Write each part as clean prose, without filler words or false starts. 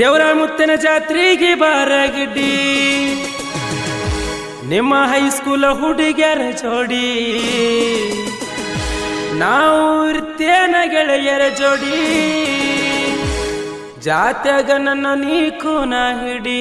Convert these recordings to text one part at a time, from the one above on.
ದೇವರ ಮುತ್ತಿನ ಜಾತ್ರೆಗೆ ಬಾರಗಿಡ್ಡಿ ನಿಮ್ಮ ಹೈಸ್ಕೂಲ್ ಹುಡುಗಿಯರ ಜೋಡಿ ನಾವು ಇರ್ತೇನ ಗೆಳೆಯರ ಜೋಡಿ ಜಾತ್ಯಾಗ ನನ್ನ ನೀಕೂನ ಹಿಡಿ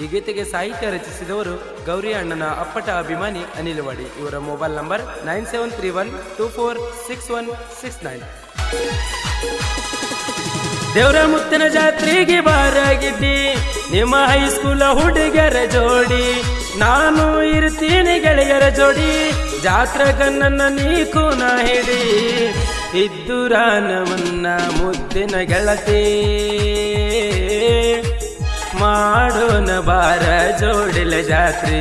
ಈ ಗೀತೆಗೆ ಸಾಹಿತ್ಯ ರಚಿಸಿದವರು ಗೌರಿ ಅಣ್ಣನ ಅಪ್ಪಟ ಅಭಿಮಾನಿ ಅನಿಲ್ ವಾಡಿ. ಇವರ ಮೊಬೈಲ್ ನಂಬರ್ 9731246169. ದೇವರ ಮುತ್ತಿನ ಜಾತ್ರೆಗೆ ಬಾರಗಿಡ್ಡಿ ನಿಮ್ಮ ಹೈಸ್ಕೂಲ್ ಹುಡುಗರ ಜೋಡಿ ನಾನು ಇರ್ತೀನಿ ಗೆಳೆಯರ ಜೋಡಿ ಜಾತ್ರೆಗ ನನ್ನ ನೀಕೂನ ಹಿಡಿ ಇದ್ದುರಾನವನ್ನ ಮುದ್ದಿನ ಗೆಳತಿ ಮಾಡೋಣ ಬಾರ ಜೋಡಿಲ ಜಾತ್ರೆ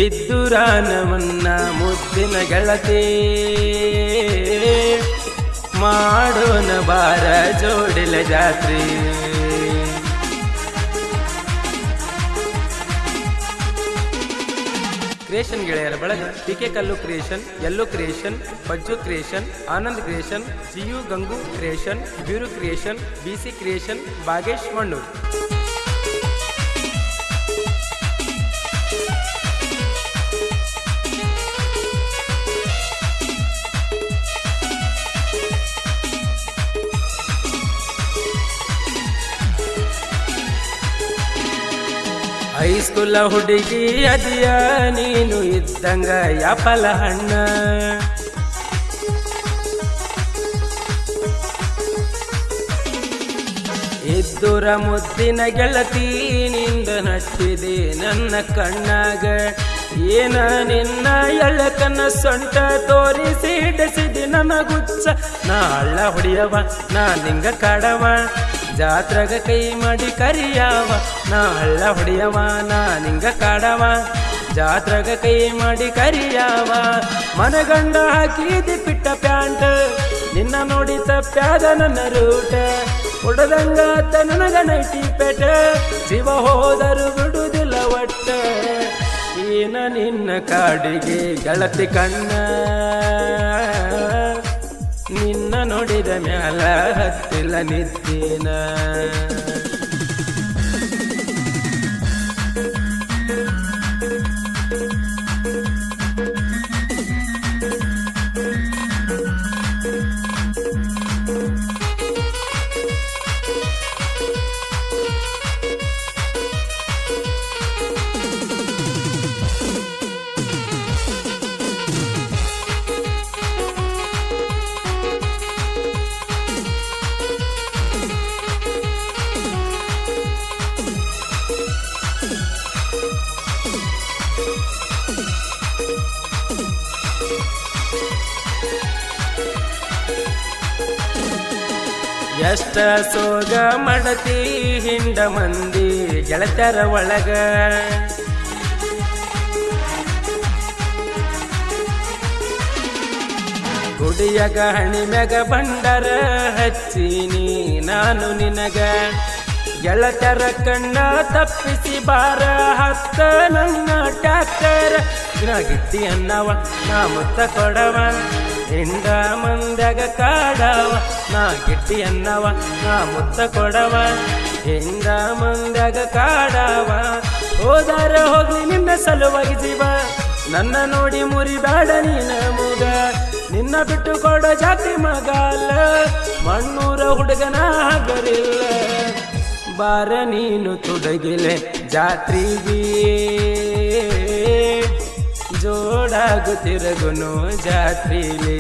ಇದ್ದುರಾನವನ್ನ ಮುದ್ದಿನ ಗೆಳತಿ ಮಾಡೋಣ ಬಾರ ಜೋಡಿಲ ಜಾತ್ರೆ ಕ್ರಿಯೇಷನ್ ಗೆಳೆಯರ ಬಳಗ ಪಿಕೆ ಕಲ್ಲು ಕ್ರಿಯೇಷನ್, ಯಲ್ಲೋ ಕ್ರಿಯೇಷನ್, ಪಜ್ಜು ಕ್ರಿಯೇಷನ್, ಆನಂದ್ ಕ್ರಿಯೇಷನ್, ಜಿಯು ಗಂಗು ಕ್ರಿಯೇಷನ್, ಬ್ಯೂರು creation, BC creation, Bagesh Mannur. ಹೈಸ್ಕೂಲ ಹುಡುಗಿ ಅದಿಯ ನೀನು ಇದ್ದಂಗ ಯಾಪಲ ಹಣ್ಣ ಇದ್ದೂರ ಮುದ್ದಿನ ಗೆಳತಿ ನಿಂದ ನಟ್ಟಿದೆ ನನ್ನ ಕಣ್ಣಾಗ ಏನ ನಿನ್ನ ಎಳ್ಳಕನ್ನ ಸೊಂಟ ತೋರಿಸಿ ಹಿಡಿಸಿದೆ ನನ್ನ ಗುಚ್ಚ ನಾ ಹಳ್ಳ ಹೊಡಿಯವ ನಾ ನಿಂಗ ಕಾಡವ ಜಾತ್ರೆಗ ಕೈ ಮಾಡಿ ಕರಿಯವ ನಾ ಹಳ್ಳ ಹೊಡಿಯವ ನಾ ನಿಂಗ ಕಾಡವ ಜಾತ್ರೆಗ ಕೈ ಮಾಡಿ ಕರಿಯವ ಮನಗಂಡ ಹಾಕಿದಿ ಪಿಟ್ಟ ಪ್ಯಾಂಟ್ ನಿನ್ನ ನೋಡಿ ತಪ್ಪ್ಯಾದ ನನ್ನ ರೂಟ ಹೊಡೆದಂಗ ನನಗ ನೈಟಿ ಪೆಟ ಜೀವ ಹೋದರು ಬಿಡುವುದಿಲ್ಲ ಒಟ್ಟ ಏನ ನಿನ್ನ ಕಾಡಿಗೆ ಗೆಳತಿ ಕಣ್ಣ ನಿನ್ನ ನೋಡಿದ ಮ್ಯಾಲ ಹತ್ತಿಲ್ಲ ನಿದ್ದಿನ ಎಷ್ಟ ಸೋಗ ಮಾಡತಿ ಹಿಂಡ ಮಂದಿ ಗೆಳತರ ಒಳಗ ಗುಡಿಯಾಗ ಹಣಿ ಮ್ಯಾಗ ಬಂಡರ ಹಚ್ಚೀನಿ ನಾನು ನಿನಗ ಗೆಳತರ ಕಣ್ಣ ತಪ್ಪಿಸಿ ಬಾರ ಹತ್ತ ನನ್ನ ಟ್ಯಾಕ್ಟರ್ ನಾ ಗಿಟ್ಟಿ ಅನ್ನವ ನಾ ಮುತ್ತ ಕೊಡವ ಹಿಂಡ ಮಂದ್ಯಾಗ ಕಾಡವ ನಾ ಗಿಟ್ಟಿ ಅನ್ನವ ನಾ ಮುತ್ತ ಕೊಡವ ಹಿಂಡ ಮಂದ್ಯಾಗ ಕಾಡವ ಹೋದಾರ ಹೋಗ್ಲಿ ನಿನ್ನ ಸಲುವಾಗಿ ಜೀವ ನನ್ನ ನೋಡಿ ಮುರಿಬೇಡ ನೀನ ಮುಗ ನಿನ್ನ ಬಿಟ್ಟು ಕೊಡೋ ಜಾತಿ ಮಗಾಲ ಮಣ್ಣೂರ ಹುಡುಗನ ಹಗರಿಲ್ಲ ಬಾರ ನೀನು ತುಡಗಿಲೆ ಜಾತ್ರೆಗೆ ಜೋಡಾಗು ತಿರುಗುನು ಜಾತ್ರೆಲಿ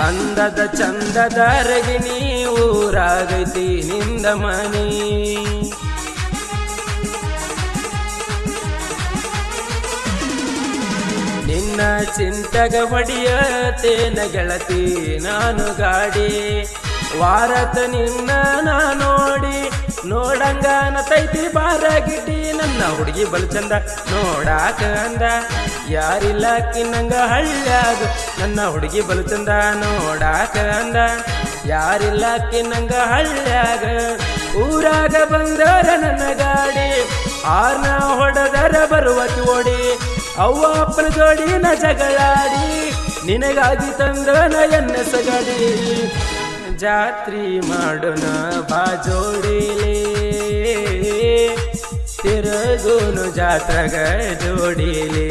ಅಂದದ ಚಂದದ ರಗಿಣಿ ಊರಾಗೈತಿ ನಿಂದ ಮನಿ ನಿನ್ನ ಚಿಂತಗ ಹೊಡಿಯತೇನ ಗೆಳತಿ ನಾನು ಗಾಡಿ ವಾರತ ನಿನ್ನ ನಾ ನೋಡಿ ನೋಡಂಗಾನ ತೈತಿ ಬಾರಾಗಿಟ್ಟಿ ನನ್ನ ಹುಡುಗಿ ಬಲು ಚಂದ ನೋಡಾಕ ಅಂದ ಯಾರಿಲ್ಲಾಕಿ ನಂಗ ಹಳ್ಳ್ಯಾಗ ನನ್ನ ಹುಡುಗಿ ಬಲು ಚಂದ ನೋಡಾಕ ಅಂದ ಯಾರಿಲ್ಲಾಕಿ ನಂಗ ಹಳ್ಳ್ಯಾಗ ಊರಾಗ ಬಂದರ ನನ್ನ ಗಾಡಿ ಆರ್ನ ಹೊಡೆದರ ಬರುವತಿ ಓಡಿ ಅವ್ವ ಅಪ್ಪನ ಜೋಡಿನ ಜಗಳಾಡಿ ನಿನಗಾಗಿ ತಂದನ ಎನ್ನ ಸಗಡಿ ಜಾತ್ರಿ ಮಾಡೋಣ ಬಾ ಜೋಡಿಲೇ ತಿರುಗುನು ಜಾತ್ರಗ ಜೋಡಿಲೇ